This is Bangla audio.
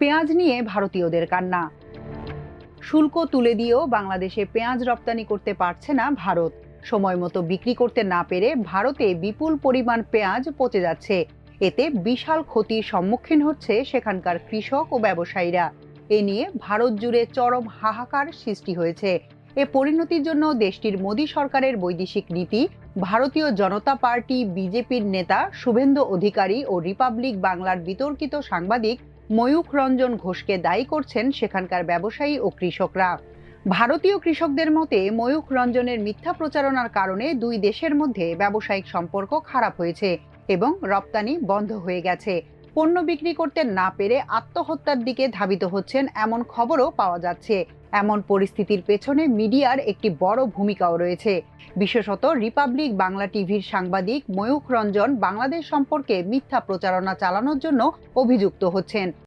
পেঁয়াজ নিয়ে ভারতীয়দের কান্না। শুল্ক তুলে দিয়েও বাংলাদেশে পেঁয়াজ রপ্তানি করতে পারছে না ভারত। সময় মতো বিক্রি করতে না পেরে ভারতে বিপুল পরিমাণ পেঁয়াজ পচে যাচ্ছে। এতে বিশাল ক্ষতির সম্মুখীন হচ্ছে সেখানকার কৃষক ও ব্যবসায়ীরা। এ নিয়ে ভারত জুড়ে চরম হাহাকার সৃষ্টি হয়েছে। এ পরিণতির জন্য দেশটির মোদী সরকারের বৈদেশিক নীতি, ভারতীয় জনতা পার্টি বিজেপির নেতা শুভেন্দু অধিকারী ও রিপাবলিক বাংলার বিতর্কিত সাংবাদিক ময়ূখ রঞ্জন ঘোষকে দায়ী করছেন সেখানকার ব্যবসায়ী ও কৃষকরা। ভারতীয় কৃষকদের মতে ময়ূখ রঞ্জনের মিথ্যা প্রচারণার কারণে দুই দেশের মধ্যে ব্যবসায়িক সম্পর্ক খারাপ হয়েছে এবং রপ্তানি বন্ধ হয়ে গেছে। পণ্য বিক্রি করতে না পেরে আত্মহত্যার দিকে ধাবিত হচ্ছেন এমন খবরও পাওয়া যাচ্ছে। এমন পরিস্থিতির পেছনে মিডিয়ার একটি বড় ভূমিকাও রয়েছে। বিশেষত রিপাবলিক বাংলা টিভির সাংবাদিক ময়ূখ রঞ্জন বাংলাদেশ সম্পর্কে মিথ্যা প্রচারণা চালানোর জন্য অভিযুক্ত হচ্ছেন।